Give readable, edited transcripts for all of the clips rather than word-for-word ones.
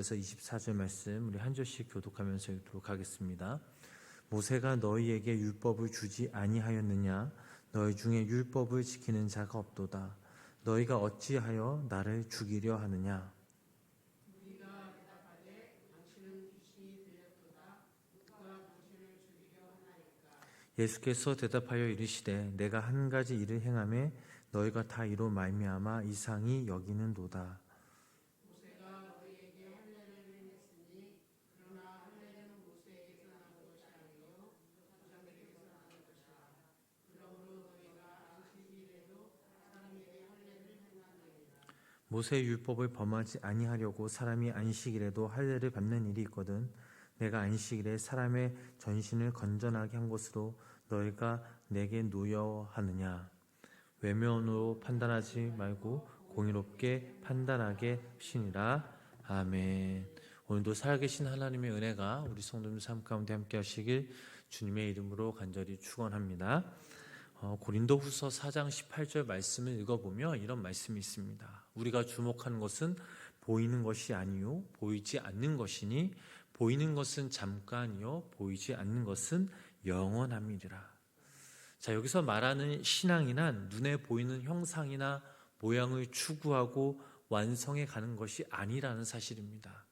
그래서 24절 말씀 우리 한 절씩 교독하면서 읽도록 하겠습니다. 모세가 너희에게 율법을 주지 아니하였느냐? 너희 중에 율법을 지키는 자가 없도다. 너희가 어찌하여 나를 죽이려 하느냐? 우리가 대답하되 당신은 귀신이 들렸도다. 누가 당신을 죽이려 하나이까? 예수께서 대답하여 이르시되 내가 한 가지 일을 행하매 너희가 다 이로 말미암아 이상히 여기는도다. 모세가 너희에게 할례를 행했으니 그러나 할례는 모세에게서 난 것이 아니요 조상들에게서 나는 것이라. 그러므로 너희가 안식일에도 사람에게 할례를 행하느니라. 모세의 율법을 범하지 아니하려고 사람이 안식일에도 할례를 밟는 일이 있거든. 내가 안식일에 사람의 전신을 건전하게 한 것으로 너희가 내게 노여하느냐? 외면으로 판단하지 말고 공의롭게 판단하게 하시니라. 아멘. 오늘도 살아계신 하나님의 은혜가 우리 성도님 삶 가운데 함께 하시길 주님의 이름으로 간절히 축원합니다. 고린도후서 4장 18절 말씀을 읽어보면 이런 말씀이 있습니다. 우리가 주목하는 것은 보이는 것이 아니요 보이지 않는 것이니 보이는 것은 잠깐이요 보이지 않는 것은 영원함이니라. 자, 여기서 말하는 신앙이란 눈에 보이는 형상이나 모양을 추구하고 완성해 가는 것이 아니라는 사실입니다.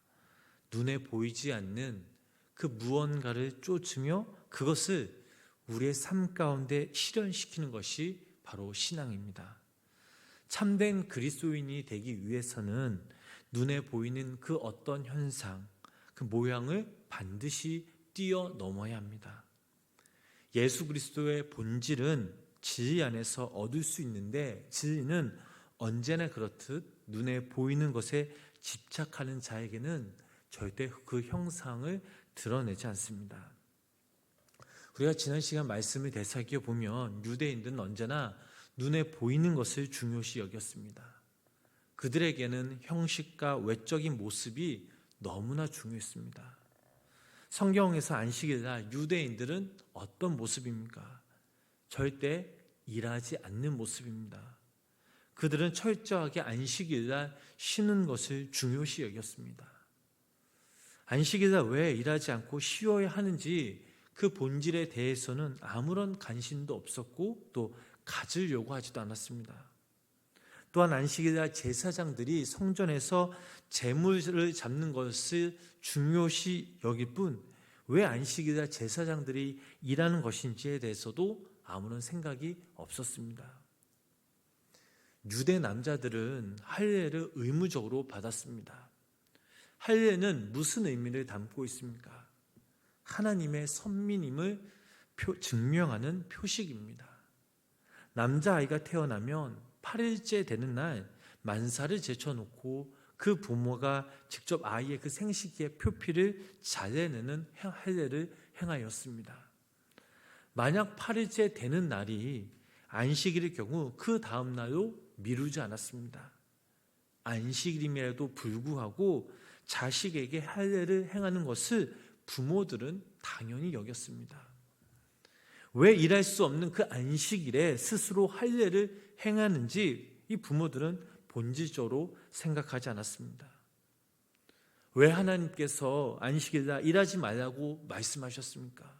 눈에 보이지 않는 그 무언가를 쫓으며 그것을 우리의 삶 가운데 실현시키는 것이 바로 신앙입니다. 참된 그리스도인이 되기 위해서는 눈에 보이는 그 어떤 현상, 그 모양을 반드시 뛰어넘어야 합니다. 예수 그리스도의 본질은 진리 안에서 얻을 수 있는데 진리는 언제나 그렇듯 눈에 보이는 것에 집착하는 자에게는 절대 그 형상을 드러내지 않습니다. 우리가 지난 시간 말씀을 되새겨 보면 유대인들은 언제나 눈에 보이는 것을 중요시 여겼습니다. 그들에게는 형식과 외적인 모습이 너무나 중요했습니다. 성경에서 안식일날 유대인들은 어떤 모습입니까? 절대 일하지 않는 모습입니다. 그들은 철저하게 안식일날 쉬는 것을 중요시 여겼습니다. 안식일날 왜 일하지 않고 쉬어야 하는지 그 본질에 대해서는 아무런 관심도 없었고 또 가지려고 하지도 않았습니다. 또한 안식일날 제사장들이 성전에서 제물을 잡는 것을 중요시 여길 뿐 왜 안식일날 제사장들이 일하는 것인지에 대해서도 아무런 생각이 없었습니다. 유대 남자들은 할례를 의무적으로 받았습니다. 할례는 무슨 의미를 담고 있습니까? 하나님의 선민임을 증명하는 표식입니다. 남자아이가 태어나면 8일째 되는 날 만사를 제쳐놓고 그 부모가 직접 아이의 그 생식기의 표피를 잘라내는 할례를 행하였습니다. 만약 8일째 되는 날이 안식일의 경우 그 다음 날도 미루지 않았습니다. 안식일임에도 불구하고 자식에게 할례를 행하는 것을 부모들은 당연히 여겼습니다. 왜 일할 수 없는 그 안식일에 스스로 할례를 행하는지 이 부모들은 본질적으로 생각하지 않았습니다. 왜 하나님께서 안식일날 일하지 말라고 말씀하셨습니까?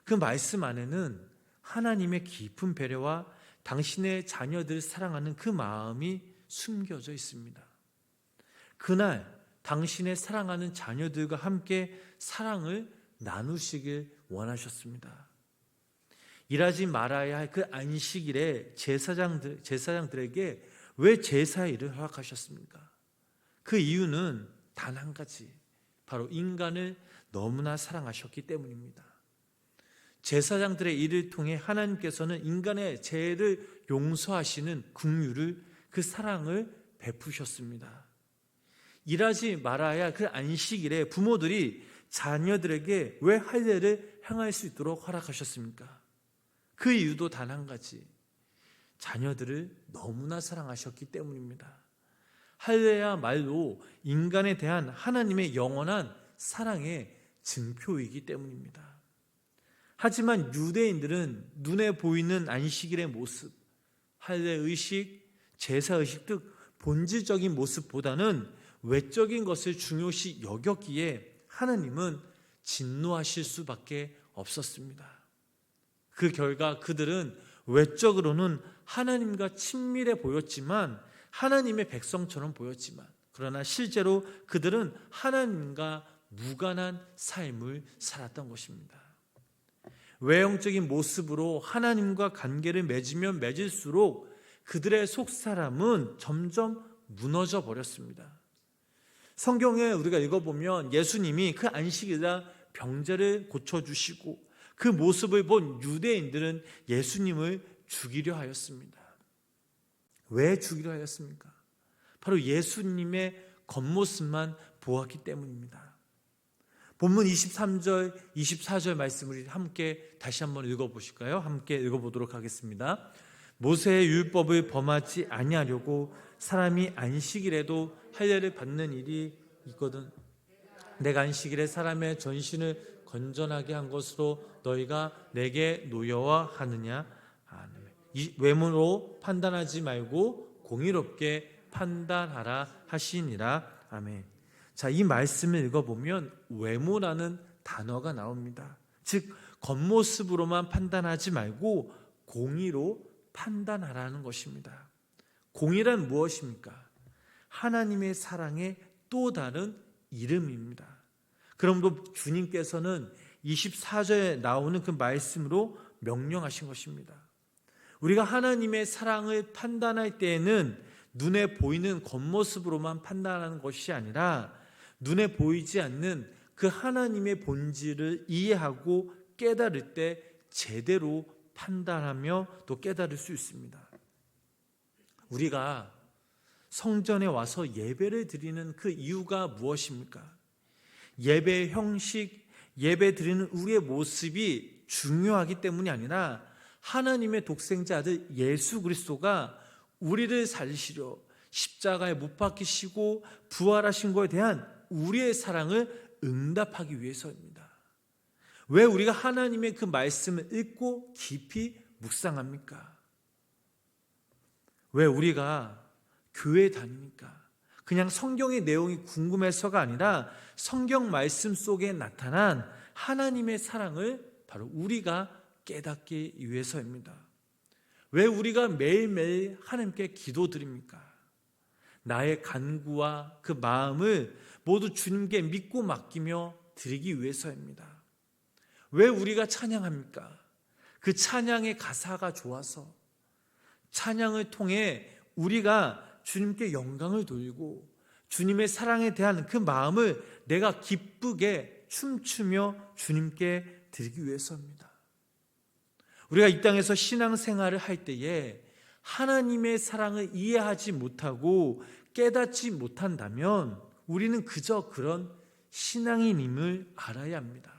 그 말씀 안에는 하나님의 깊은 배려와 당신의 자녀들을 사랑하는 그 마음이 숨겨져 있습니다. 그날 당신의 사랑하는 자녀들과 함께 사랑을 나누시길 원하셨습니다. 일하지 말아야 할 그 안식일에 제사장들에게 왜 제사의 일을 허락하셨습니까? 그 이유는 단 한 가지, 바로 인간을 너무나 사랑하셨기 때문입니다. 제사장들의 일을 통해 하나님께서는 인간의 죄를 용서하시는 긍휼을, 그 사랑을 베푸셨습니다. 일하지 말아야 그 안식일에 부모들이 자녀들에게 왜 할례를 행할 수 있도록 허락하셨습니까? 그 이유도 단 한 가지, 자녀들을 너무나 사랑하셨기 때문입니다. 할례야말로 인간에 대한 하나님의 영원한 사랑의 증표이기 때문입니다. 하지만 유대인들은 눈에 보이는 안식일의 모습, 할례의식, 제사의식 등 본질적인 모습보다는 외적인 것을 중요시 여겼기에 하나님은 진노하실 수밖에 없었습니다. 그 결과 그들은 외적으로는 하나님과 친밀해 보였지만, 하나님의 백성처럼 보였지만, 그러나 실제로 그들은 하나님과 무관한 삶을 살았던 것입니다. 외형적인 모습으로 하나님과 관계를 맺으면 맺을수록 그들의 속사람은 점점 무너져 버렸습니다. 성경에 우리가 읽어보면 예수님이 그 안식일날 병자를 고쳐주시고 그 모습을 본 유대인들은 예수님을 죽이려 하였습니다. 왜 죽이려 하였습니까? 바로 예수님의 겉모습만 보았기 때문입니다. 본문 23절, 24절 말씀을 함께 다시 한번 읽어보실까요? 함께 읽어보도록 하겠습니다. 모세의 율법을 범하지 아니하려고 사람이 안식일에도 할례를 받는 일이 있거든 내가 안식일에 사람의 전신을 건전하게 한 것으로 너희가 내게 노여워하느냐? 이 외모로 판단하지 말고 공의롭게 판단하라 하시니라. 아멘. 자, 이 말씀을 읽어보면 외모라는 단어가 나옵니다. 즉 겉모습으로만 판단하지 말고 공의로 판단하라는 것입니다. 공의란 무엇입니까? 하나님의 사랑의 또 다른 이름입니다. 그러므로 주님께서는 24절에 나오는 그 말씀으로 명령하신 것입니다. 우리가 하나님의 사랑을 판단할 때에는 눈에 보이는 겉모습으로만 판단하는 것이 아니라 눈에 보이지 않는 그 하나님의 본질을 이해하고 깨달을 때 제대로 판단하며 또 깨달을 수 있습니다. 우리가 성전에 와서 예배를 드리는 그 이유가 무엇입니까? 예배의 형식, 예배 드리는 우리의 모습이 중요하기 때문이 아니라 하나님의 독생자 아들 예수 그리스도가 우리를 살리시려 십자가에 못 박히시고 부활하신 것에 대한 우리의 사랑을 응답하기 위해서입니다. 왜 우리가 하나님의 그 말씀을 읽고 깊이 묵상합니까? 왜 우리가 교회에 다닙니까? 그냥 성경의 내용이 궁금해서가 아니라 성경 말씀 속에 나타난 하나님의 사랑을 바로 우리가 깨닫기 위해서입니다. 왜 우리가 매일매일 하나님께 기도드립니까? 나의 간구와 그 마음을 모두 주님께 믿고 맡기며 드리기 위해서입니다. 왜 우리가 찬양합니까? 그 찬양의 가사가 좋아서, 찬양을 통해 우리가 주님께 영광을 돌리고 주님의 사랑에 대한 그 마음을 내가 기쁘게 춤추며 주님께 드리기 위해서입니다. 우리가 이 땅에서 신앙생활을 할 때에 하나님의 사랑을 이해하지 못하고 깨닫지 못한다면 우리는 그저 그런 신앙인임을 알아야 합니다.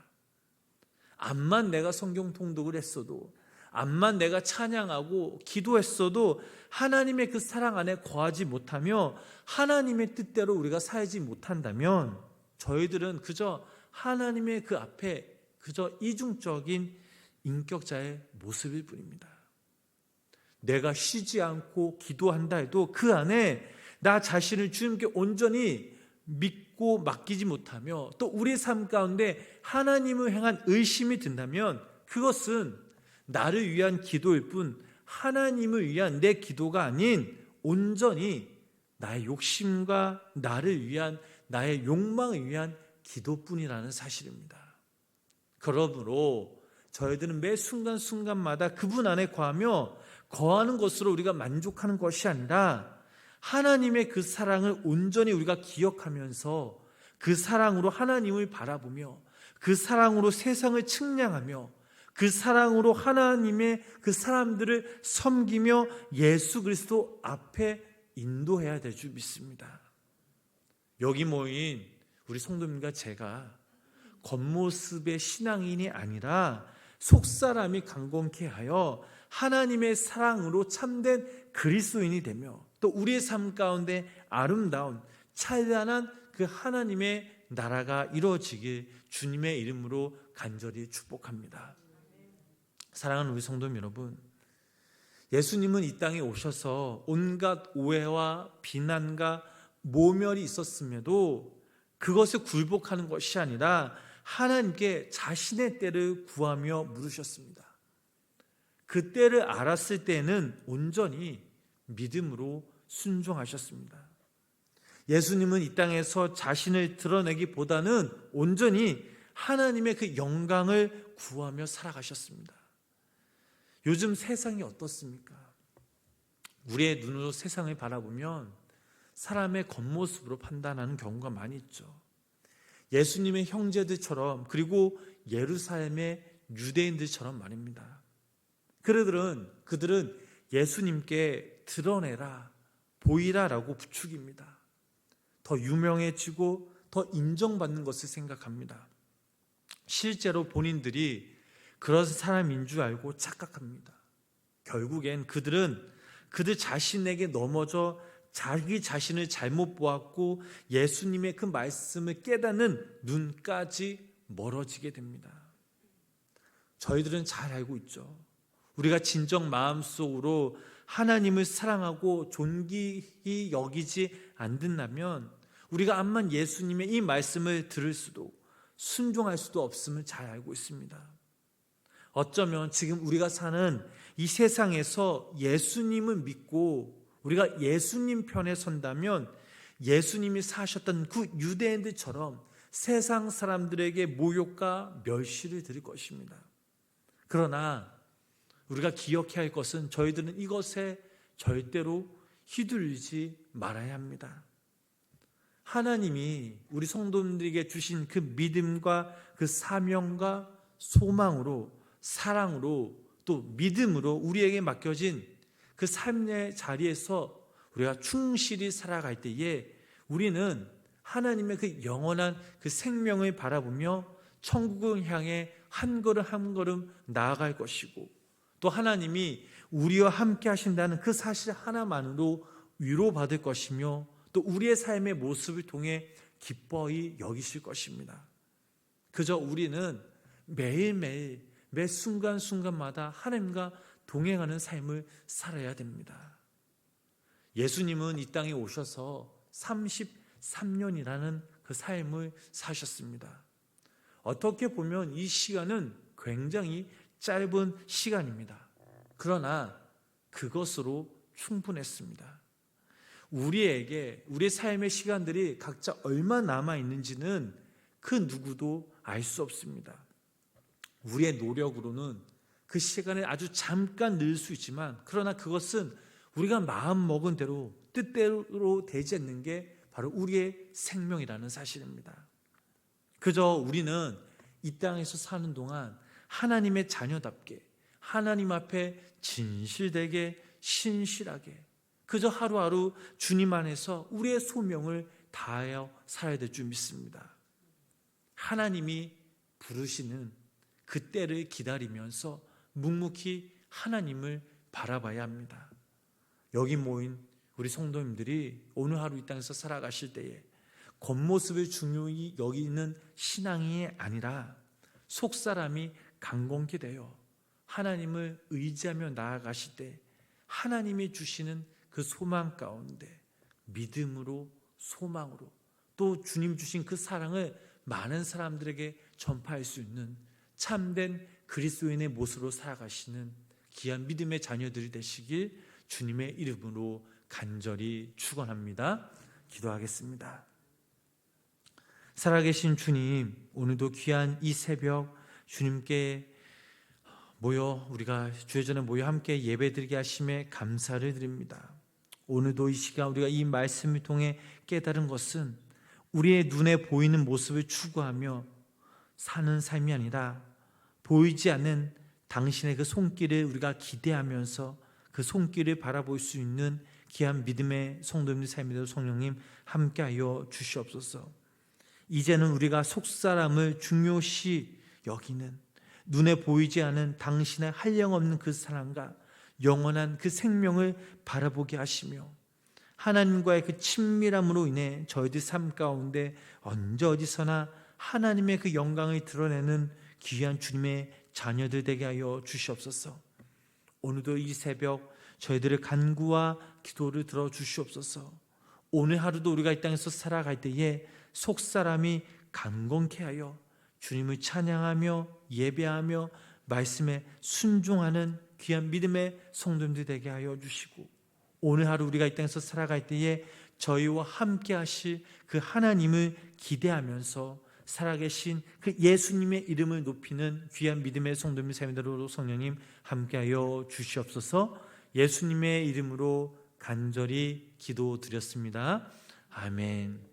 암만 내가 성경 통독을 했어도, 암만 내가 찬양하고 기도했어도 하나님의 그 사랑 안에 거하지 못하며 하나님의 뜻대로 우리가 살지 못한다면 저희들은 그저 하나님의 그 앞에 그저 이중적인 인격자의 모습일 뿐입니다. 내가 쉬지 않고 기도한다 해도 그 안에 나 자신을 주님께 온전히 믿고 맡기지 못하며 또 우리의 삶 가운데 하나님을 향한 의심이 든다면 그것은 나를 위한 기도일 뿐 하나님을 위한 내 기도가 아닌 온전히 나의 욕심과 나를 위한 나의 욕망을 위한 기도뿐이라는 사실입니다. 그러므로 저희들은 매 순간순간마다 그분 안에 거하며 거하는 것으로 우리가 만족하는 것이 아니라 하나님의 그 사랑을 온전히 우리가 기억하면서 그 사랑으로 하나님을 바라보며 그 사랑으로 세상을 측량하며 그 사랑으로 하나님의 그 사람들을 섬기며 예수 그리스도 앞에 인도해야 될 줄 믿습니다. 여기 모인 우리 성도님과 제가 겉모습의 신앙인이 아니라 속사람이 강건케 하여 하나님의 사랑으로 참된 그리스도인이 되며 또 우리의 삶 가운데 아름다운 찬란한 그 하나님의 나라가 이루어지길 주님의 이름으로 간절히 축복합니다. 사랑하는 우리 성도 여러분, 예수님은 이 땅에 오셔서 온갖 오해와 비난과 모멸이 있었음에도 그것을 굴복하는 것이 아니라 하나님께 자신의 때를 구하며 물으셨습니다. 그 때를 알았을 때는 온전히 믿음으로 순종하셨습니다. 예수님은 이 땅에서 자신을 드러내기보다는 온전히 하나님의 그 영광을 구하며 살아가셨습니다. 요즘 세상이 어떻습니까? 우리의 눈으로 세상을 바라보면 사람의 겉모습으로 판단하는 경우가 많이 있죠. 예수님의 형제들처럼, 그리고 예루살렘의 유대인들처럼 말입니다. 그들은 예수님께 드러내라, 보이라라고 부추깁니다. 더 유명해지고 더 인정받는 것을 생각합니다. 실제로 본인들이 그런 사람인 줄 알고 착각합니다. 결국엔 그들 자신에게 넘어져 자기 자신을 잘못 보았고 예수님의 그 말씀을 깨닫는 눈까지 멀어지게 됩니다. 저희들은 잘 알고 있죠. 우리가 진정 마음속으로 하나님을 사랑하고 존귀히 여기지 않는다면 우리가 암만 예수님의 이 말씀을 들을 수도 순종할 수도 없음을 잘 알고 있습니다. 어쩌면 지금 우리가 사는 이 세상에서 예수님을 믿고 우리가 예수님 편에 선다면 예수님이 사셨던 그 유대인들처럼 세상 사람들에게 모욕과 멸시를 드릴 것입니다. 그러나 우리가 기억해야 할 것은 저희들은 이것에 절대로 휘둘리지 말아야 합니다. 하나님이 우리 성도님들에게 주신 그 믿음과 그 사명과 소망으로, 사랑으로, 또 믿음으로 우리에게 맡겨진 그 삶의 자리에서 우리가 충실히 살아갈 때에 우리는 하나님의 그 영원한 그 생명을 바라보며 천국을 향해 한 걸음 한 걸음 나아갈 것이고, 또 하나님이 우리와 함께 하신다는 그 사실 하나만으로 위로받을 것이며, 또 우리의 삶의 모습을 통해 기뻐히 여기실 것입니다. 그저 우리는 매일매일 매 순간순간마다 하나님과 동행하는 삶을 살아야 됩니다. 예수님은 이 땅에 오셔서 33년이라는 그 삶을 사셨습니다. 어떻게 보면 이 시간은 굉장히 짧은 시간입니다. 그러나 그것으로 충분했습니다. 우리에게 우리의 삶의 시간들이 각자 얼마 남아있는지는 그 누구도 알 수 없습니다. 우리의 노력으로는 그 시간을 아주 잠깐 늘 수 있지만, 그러나 그것은 우리가 마음먹은 대로 뜻대로 되지 않는 게 바로 우리의 생명이라는 사실입니다. 그저 우리는 이 땅에서 사는 동안 하나님의 자녀답게 하나님 앞에 진실되게 신실하게 그저 하루하루 주님 안에서 우리의 소명을 다하여 살아야 될 줄 믿습니다. 하나님이 부르시는 그 때를 기다리면서 묵묵히 하나님을 바라봐야 합니다. 여기 모인 우리 성도님들이 오늘 하루 이 땅에서 살아가실 때에 겉모습을 중요히 여기는 신앙이 아니라 속사람이 강건케 되어 하나님을 의지하며 나아가실 때 하나님이 주시는 그 소망 가운데 믿음으로, 소망으로, 또 주님 주신 그 사랑을 많은 사람들에게 전파할 수 있는 참된 그리스도인의 모습으로 살아가시는 귀한 믿음의 자녀들이 되시길 주님의 이름으로 간절히 축원합니다. 기도하겠습니다. 살아계신 주님, 오늘도 귀한 이 새벽 주님께 우리가 주의 전에 모여 함께 예배드리게 하심에 감사를 드립니다. 오늘도 이 시간 우리가 이 말씀을 통해 깨달은 것은 우리의 눈에 보이는 모습을 추구하며 사는 삶이 아니라 보이지 않는 당신의 그 손길을 우리가 기대하면서 그 손길을 바라볼 수 있는 귀한 믿음의 성도님들 삶이되도록 성령님 함께하여 주시옵소서. 이제는 우리가 속사람을 중요시 여기는 눈에 보이지 않은 당신의 한량없는 그 사랑과 영원한 그 생명을 바라보게 하시며 하나님과의 그 친밀함으로 인해 저희들 삶 가운데 언제 어디서나 하나님의 그 영광을 드러내는 귀한 주님의 자녀들 되게 하여 주시옵소서. 오늘도 이 새벽 저희들의 간구와 기도를 들어주시옵소서. 오늘 하루도 우리가 이 땅에서 살아갈 때에 속사람이 강건케 하여 주님을 찬양하며 예배하며 말씀에 순종하는 귀한 믿음의 성도님들 되게 하여 주시고, 오늘 하루 우리가 이 땅에서 살아갈 때에 저희와 함께 하실 그 하나님을 기대하면서 살아계신 그 예수님의 이름을 높이는 귀한 믿음의 성도님 세미대로 성령님 함께하여 주시옵소서. 예수님의 이름으로 간절히 기도드렸습니다. 아멘.